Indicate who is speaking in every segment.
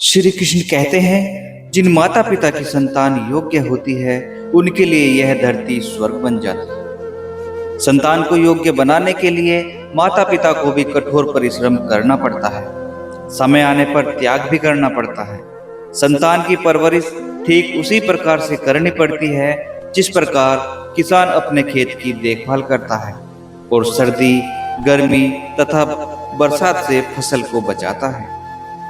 Speaker 1: श्री कृष्ण कहते हैं, जिन माता पिता की संतान योग्य होती है उनके लिए यह धरती स्वर्ग बन जाती है। संतान को योग्य बनाने के लिए माता पिता को भी कठोर परिश्रम करना पड़ता है। समय आने पर त्याग भी करना पड़ता है। संतान की परवरिश ठीक उसी प्रकार से करनी पड़ती है जिस प्रकार किसान अपने खेत की देखभाल करता है और सर्दी, गर्मी तथा बरसात से फसल को बचाता है।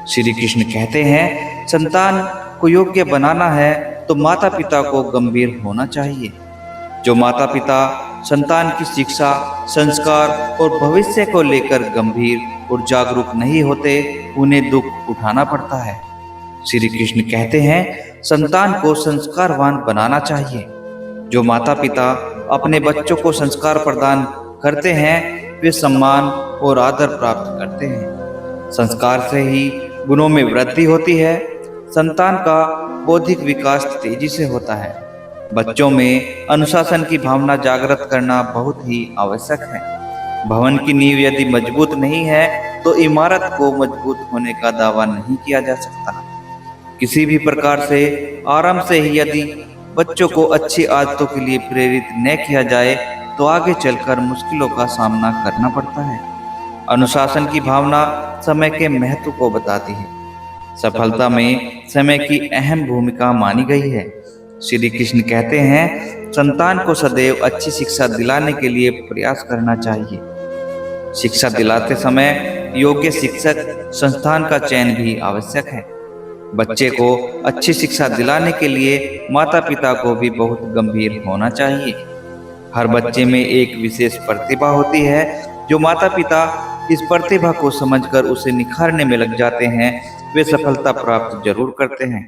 Speaker 1: श्री कृष्ण कहते हैं, संतान को योग्य बनाना है तो माता पिता को गंभीर होना चाहिए। जो माता पिता संतान की शिक्षा, संस्कार और भविष्य को लेकर गंभीर और जागरूक नहीं होते, उन्हें दुख उठाना पड़ता है। श्री कृष्ण कहते हैं, संतान को संस्कारवान बनाना चाहिए। जो माता पिता अपने बच्चों को संस्कार प्रदान करते हैं, वे सम्मान और आदर प्राप्त करते हैं। संस्कार से ही गुणों में वृद्धि होती है। संतान का बौद्धिक विकास तेजी से होता है। बच्चों में अनुशासन की भावना जागृत करना बहुत ही आवश्यक है। भवन की नींव यदि मजबूत नहीं है तो इमारत को मजबूत होने का दावा नहीं किया जा सकता। किसी भी प्रकार से आराम से ही यदि बच्चों को अच्छी आदतों के लिए प्रेरित न किया जाए तो आगे चलकर मुश्किलों का सामना करना पड़ता है। अनुशासन की भावना समय के महत्व को बताती है। सफलता में समय की अहम भूमिका मानी गई है। श्री कृष्ण कहते हैं, संतान को सदैव अच्छी शिक्षा दिलाने के लिए प्रयास करना चाहिए। शिक्षा दिलाते समय योग्य शिक्षक संस्थान का चयन भी आवश्यक है। बच्चे को अच्छी शिक्षा दिलाने के लिए माता पिता को भी बहुत गंभीर होना चाहिए। हर बच्चे में एक विशेष प्रतिभा होती है। जो माता पिता इस प्रतिभा को समझकर उसे निखारने में लग जाते हैं, वे सफलता प्राप्त जरूर करते हैं।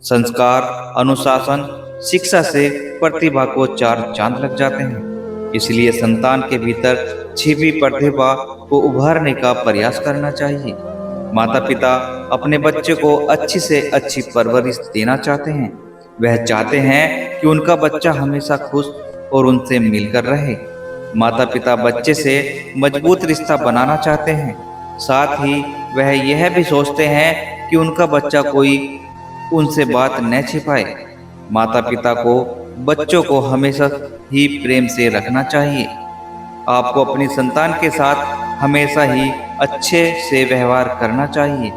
Speaker 1: संस्कार, अनुशासन, शिक्षा से प्रतिभा को चार चांद लग जाते हैं। इसलिए संतान के भीतर छिपी प्रतिभा को उभारने का प्रयास करना चाहिए। माता पिता अपने बच्चे को अच्छी से अच्छी परवरिश देना चाहते हैं। वह चाहते हैं कि उनका बच्चा हमेशा खुश और उनसे मिलकर रहे। माता पिता बच्चे से मजबूत रिश्ता बनाना चाहते हैं। साथ ही वह यह भी सोचते हैं कि उनका बच्चा कोई उनसे बात न छिपाए। माता पिता को बच्चों को हमेशा ही प्रेम से रखना चाहिए। आपको अपनी संतान के साथ हमेशा ही अच्छे से व्यवहार करना चाहिए।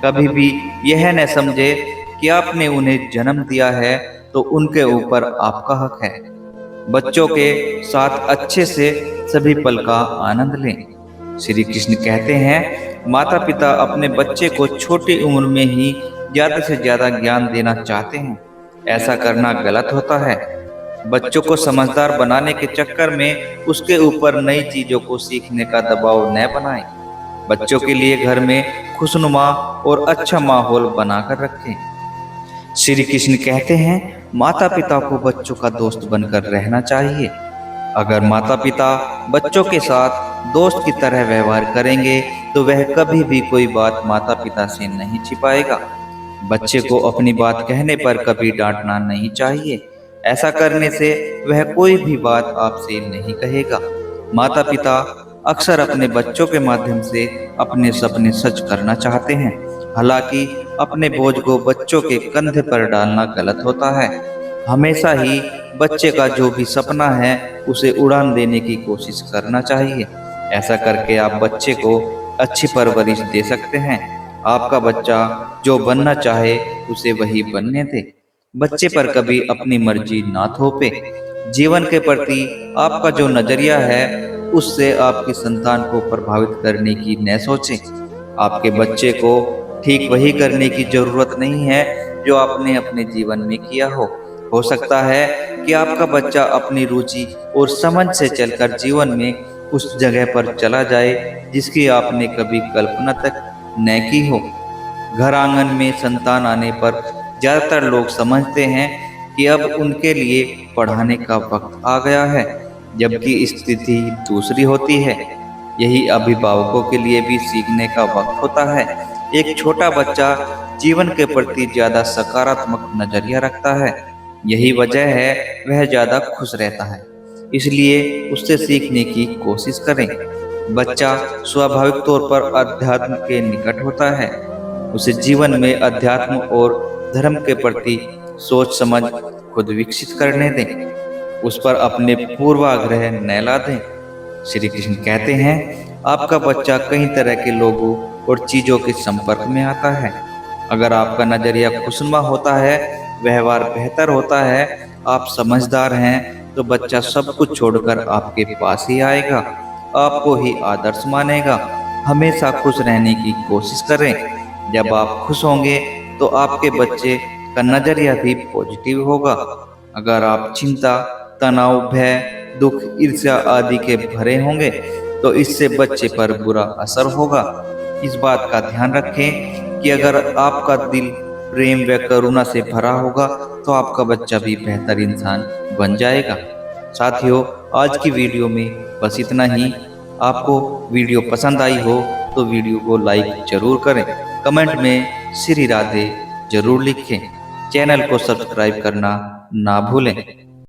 Speaker 1: कभी भी यह न समझे कि आपने उन्हें जन्म दिया है तो उनके ऊपर आपका हक है। बच्चों के साथ अच्छे से सभी पल का आनंद लें। श्री कृष्ण कहते हैं, माता पिता अपने बच्चे को छोटी उम्र में ही ज्यादा से ज्यादा ज्ञान देना चाहते हैं। ऐसा करना गलत होता है। बच्चों को समझदार बनाने के चक्कर में उसके ऊपर नई चीजों को सीखने का दबाव न बनाएं। बच्चों के लिए घर में खुशनुमा और अच्छा माहौल बनाकर रखें। श्री कृष्ण कहते हैं, माता पिता को बच्चों का दोस्त बनकर रहना चाहिए। अगर माता पिता बच्चों के साथ दोस्त की तरह व्यवहार करेंगे तो वह कभी भी कोई बात माता पिता से नहीं छिपाएगा। बच्चे को अपनी बात कहने पर कभी डांटना नहीं चाहिए। ऐसा करने से वह कोई भी बात आपसे नहीं कहेगा। माता पिता अक्सर अपने बच्चों के माध्यम से अपने सपने सच करना चाहते हैं। हालांकि अपने बोझ को बच्चों के कंधे पर डालना गलत होता है। हमेशा ही बच्चे का जो भी सपना है उसे उड़ान देने की कोशिश करना चाहिए। ऐसा करके आप बच्चे को अच्छी परवरिश दे सकते हैं। आपका बच्चा जो बनना चाहे उसे वही बनने दे। बच्चे पर कभी अपनी मर्जी ना थोपे। जीवन के प्रति आपका जो नजरिया है उससे आपकी संतान को प्रभावित करने की न सोचें। आपके बच्चे को ठीक वही करने की जरूरत नहीं है जो आपने अपने जीवन में किया हो। हो सकता है कि आपका बच्चा अपनी रुचि और समझ से चलकर जीवन में उस जगह पर चला जाए जिसकी आपने कभी कल्पना तक न की हो। घर आंगन में संतान आने पर ज्यादातर लोग समझते हैं कि अब उनके लिए पढ़ाने का वक्त आ गया है, जबकि स्थिति दूसरी होती है। यही अभिभावकों के लिए भी सीखने का वक्त होता है। एक छोटा बच्चा जीवन के प्रति ज्यादा सकारात्मक नजरिया रखता है। यही वजह है वह ज्यादा खुश रहता है। इसलिए उससे सीखने की कोशिश करें। बच्चा स्वाभाविक तौर पर अध्यात्म के निकट होता है। उसे जीवन में अध्यात्म और धर्म के प्रति सोच समझ खुद विकसित करने दें। उस पर अपने पूर्वाग्रह न ला दें। श्री कृष्ण कहते हैं, आपका बच्चा कई तरह के लोगों और चीजों के संपर्क में आता है। अगर आपका नजरिया खुशनुमा होता है, व्यवहार बेहतर होता है, आप समझदार हैं, तो बच्चा सब कुछ छोड़कर आपके पास ही आएगा, आपको ही आदर्श मानेगा। हमेशा खुश रहने की कोशिश करें। जब आप खुश होंगे तो आपके बच्चे का नजरिया भी पॉजिटिव होगा। अगर आप चिंता, तनाव, भय, दुख, ईर्ष्या आदि के भरे होंगे तो इससे बच्चे पर बुरा असर होगा। इस बात का ध्यान रखें कि अगर आपका दिल प्रेम व करुणा से भरा होगा तो आपका बच्चा भी बेहतर इंसान बन जाएगा। साथियों, आज की वीडियो में बस इतना ही। आपको वीडियो पसंद आई हो तो वीडियो को लाइक जरूर करें, कमेंट में श्री राधे जरूर लिखें, चैनल को सब्सक्राइब करना ना भूलें।